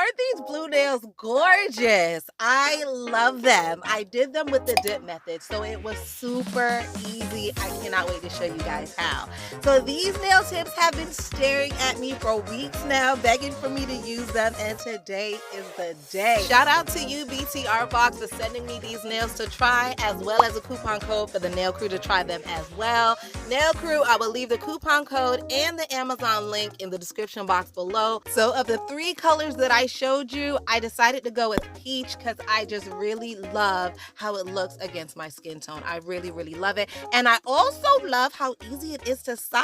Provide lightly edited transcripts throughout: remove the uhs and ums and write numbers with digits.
Aren't these blue nails gorgeous? I love them. I did them with the dip method, so it was super easy. I cannot wait to show you guys how. So these nail tips have been staring at me for weeks now, begging for me to use them, and today is the day. Shout out to you, BTArtbox, for sending me these nails to try, as well as a coupon code for the nail crew to try them as well. Nail crew, I will leave the coupon code and the Amazon link in the description box below. So of the 3 colors that I showed you, I decided to go with peach because I just really love how it looks against my skin tone. I really, really love it. And I also love how easy it is to size.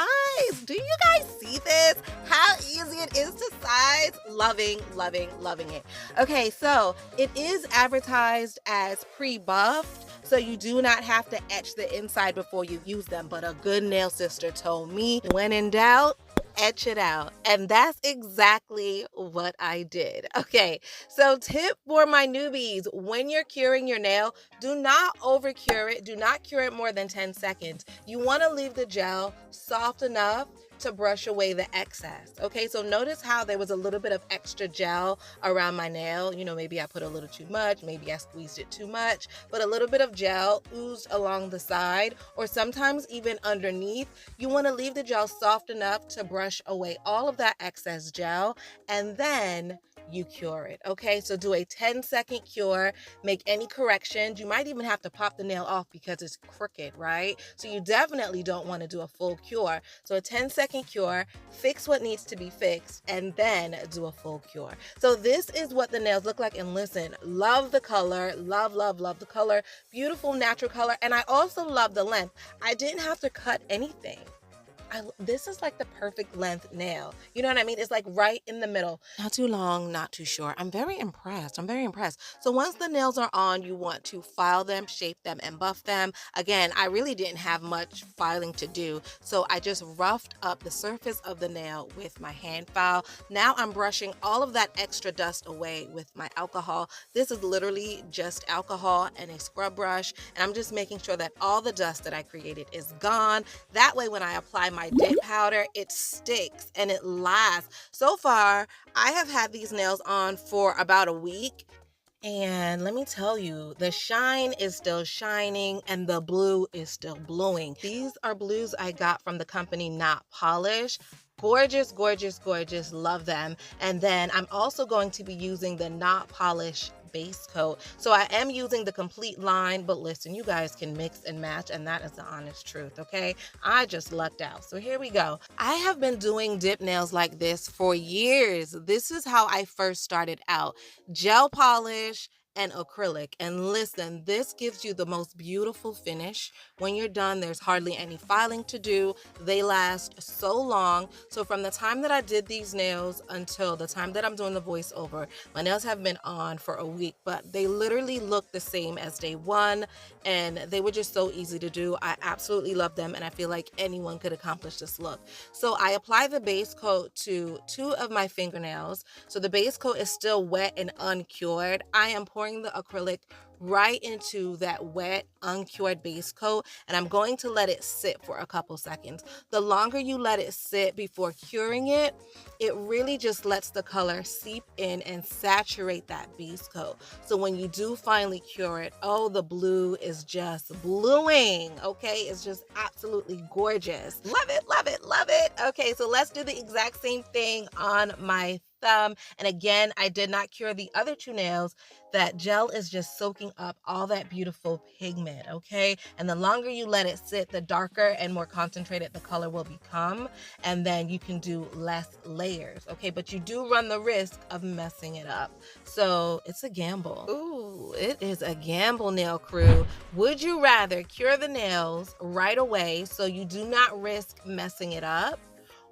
Do you guys see this? How easy it is to size? Loving, loving, loving it. Okay, so it is advertised as pre-buffed, so you do not have to etch the inside before you use them, but a good nail sister told me, when in doubt, etch it out. And that's exactly what I did. Okay, so tip for my newbies, when you're curing your nail, do not over cure it. Do not cure it more than 10 seconds. You want to leave the gel soft enough to brush away the excess. Okay, so notice how there was a little bit of extra gel around my nail. You know, maybe I put a little too much, maybe I squeezed it too much, but a little bit of gel oozed along the side or sometimes even underneath. You want to leave the gel soft enough to brush away all of that excess gel, and then you cure it. Okay, so do a 10-second cure, make any corrections. You might even have to pop the nail off because it's crooked, right? So you definitely don't want to do a full cure. So a 10-second cure, fix what needs to be fixed, and then do a full cure. So this is what the nails look like, and listen, love the color, love, love, love the color, beautiful natural color, and I also love the length. I didn't have to cut anything. This is like the perfect length nail. You know what I mean? It's like right in the middle. Not too long, not too short. I'm very impressed. I'm very impressed. So once the nails are on, you want to file them, shape them, and buff them. Again, I really didn't have much filing to do, so I just roughed up the surface of the nail with my hand file. Now I'm brushing all of that extra dust away with my alcohol. This is literally just alcohol and a scrub brush, and I'm just making sure that all the dust that I created is gone. That way, when I apply my dip powder, it sticks and it lasts. So far, I have had these nails on for about a week, and let me tell you, the shine is still shining and the blue is still bluing. These are blues I got from the company Not Polish. Gorgeous, gorgeous, gorgeous. Love them. And then I'm also going to be using the Not Polish base coat. So I am using the complete line, but listen, you guys can mix and match, and that is the honest truth, okay? I just lucked out. So here we go. I have been doing dip nails like this for years. This is how I first started out. Gel polish and acrylic. And listen, this gives you the most beautiful finish. When you're done, there's hardly any filing to do. They last so long. So from the time that I did these nails until the time that I'm doing the voiceover, my nails have been on for a week, but they literally look the same as day one, and they were just so easy to do. I absolutely love them, and I feel like anyone could accomplish this look. So I apply the base coat to 2 of my fingernails. So the base coat is still wet and uncured. I am pouring the acrylic right into that wet, uncured base coat, and I'm going to let it sit for a couple seconds. The longer you let it sit before curing it, it really just lets the color seep in and saturate that base coat. So when you do finally cure it, oh, the blue is just bluing, okay? It's just absolutely gorgeous. Love it, love it, love it. Okay, so let's do the exact same thing on my thumb. And again, I did not cure the other 2 nails. That gel is just soaking up all that beautiful pigment, okay? And the longer you let it sit, the darker and more concentrated the color will become, and then you can do less layers, okay? But you do run the risk of messing it up. So it's a gamble. Ooh, it is a gamble, nail crew. Would you rather cure the nails right away so you do not risk messing it up?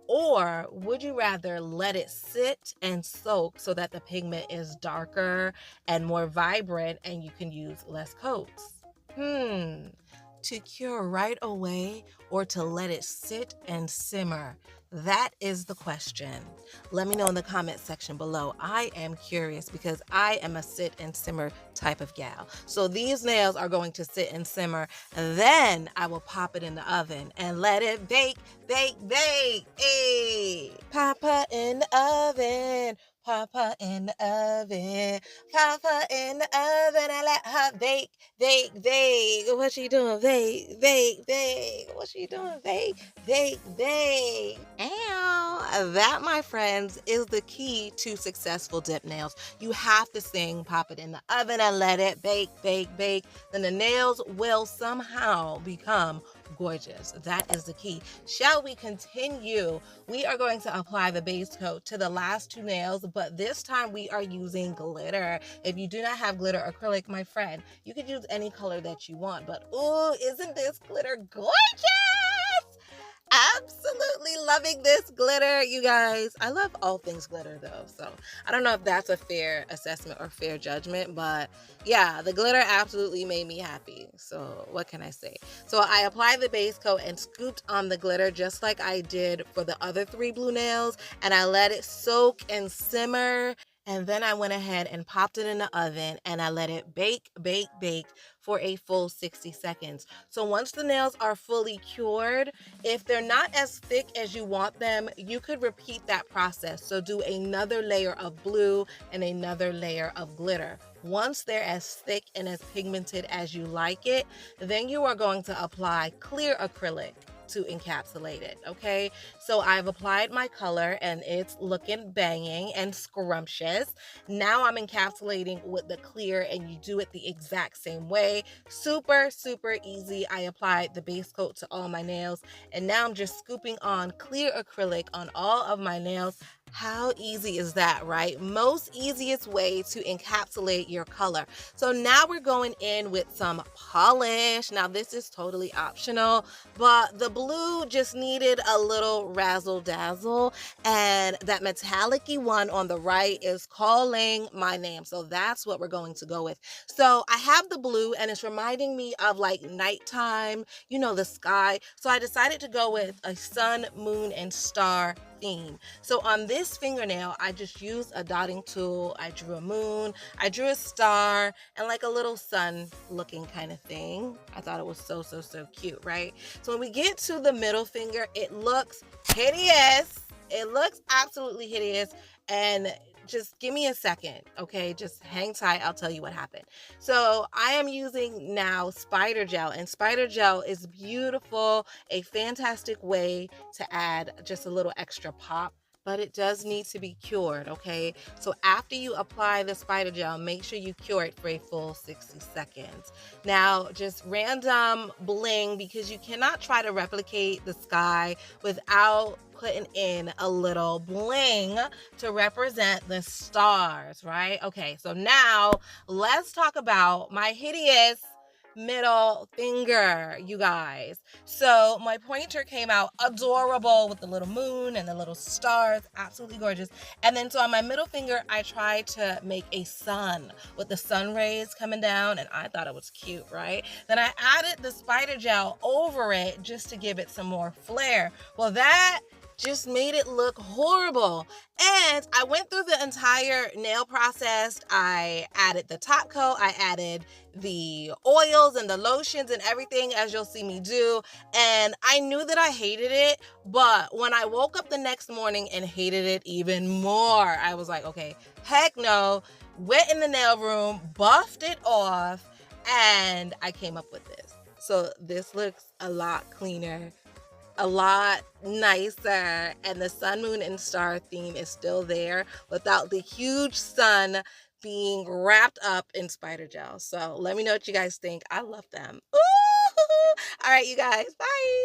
Or would you rather let it sit and soak so that the pigment is darker and more vibrant and you can use less coats? To cure right away or to let it sit and simmer? That is the question. Let me know in the comment section below. I am curious because I am a sit and simmer type of gal. So these nails are going to sit and simmer, and then I will pop it in the oven and let it bake, bake, bake. Hey, pop it in the oven. Papa in the oven, Papa in the oven, and let her bake, bake, bake. What she doing? Bake, bake, bake. What she doing? Bake, bake, bake. Ow. That, my friends, is the key to successful dip nails. You have to sing, pop it in the oven and let it bake, bake, bake. Then the nails will somehow become gorgeous. That is the key. Shall we continue? We are going to apply the base coat to the last two nails, but this time we are using glitter. If you do not have glitter acrylic, my friend, you could use any color that you want, but ooh, isn't this glitter gorgeous? Absolutely loving this glitter, you guys. I love all things glitter though, so I don't know if that's a fair assessment or fair judgment, but yeah, the glitter absolutely made me happy. So what can I say? So I applied the base coat and scooped on the glitter just like I did for the other three blue nails, and I let it soak and simmer. And then I went ahead and popped it in the oven and I let it bake, bake, bake for a full 60 seconds. So once the nails are fully cured, if they're not as thick as you want them, you could repeat that process. So do another layer of blue and another layer of glitter. Once they're as thick and as pigmented as you like it, then you are going to apply clear acrylic to encapsulate it, okay? So I've applied my color and it's looking banging and scrumptious. Now I'm encapsulating with the clear, and you do it the exact same way. Super, super easy. I applied the base coat to all my nails, and now I'm just scooping on clear acrylic on all of my nails. How easy is that, right? Most easiest way to encapsulate your color. So now we're going in with some polish. Now this is totally optional, but the blue just needed a little razzle dazzle, and that metallic-y one on the right is calling my name. So that's what we're going to go with. So I have the blue and it's reminding me of like nighttime, you know, the sky. So I decided to go with a sun, moon, and star theme. So on this fingernail, I just used a dotting tool. I drew a moon, I drew a star, and like a little sun looking kind of thing. I thought it was so, so, so cute, right? So when we get to the middle finger, it looks hideous. It looks absolutely hideous. And just give me a second, okay? Just hang tight. I'll tell you what happened. So I am using now spider gel, and spider gel is beautiful, a fantastic way to add just a little extra pop, but it does need to be cured, okay? So after you apply the spider gel, make sure you cure it for a full 60 seconds. Now, just random bling, because you cannot try to replicate the sky without putting in a little bling to represent the stars, right? Okay, so now let's talk about my hideous middle finger, you guys. So my pointer came out adorable with the little moon and the little stars, absolutely gorgeous. And then so on my middle finger, I tried to make a sun with the sun rays coming down, and I thought it was cute, right? Then I added the spider gel over it just to give it some more flair. Well, that just made it look horrible. And I went through the entire nail process. I added the top coat, I added the oils and the lotions and everything, as you'll see me do. And I knew that I hated it, but when I woke up the next morning and hated it even more, I was like, okay, heck no. Went in the nail room, buffed it off, and I came up with this. So this looks a lot cleaner, a lot nicer, and the sun, moon, and star theme is still there without the huge sun being wrapped up in spider gel. So let me know what you guys think. I love them. Ooh! All right, you guys, bye.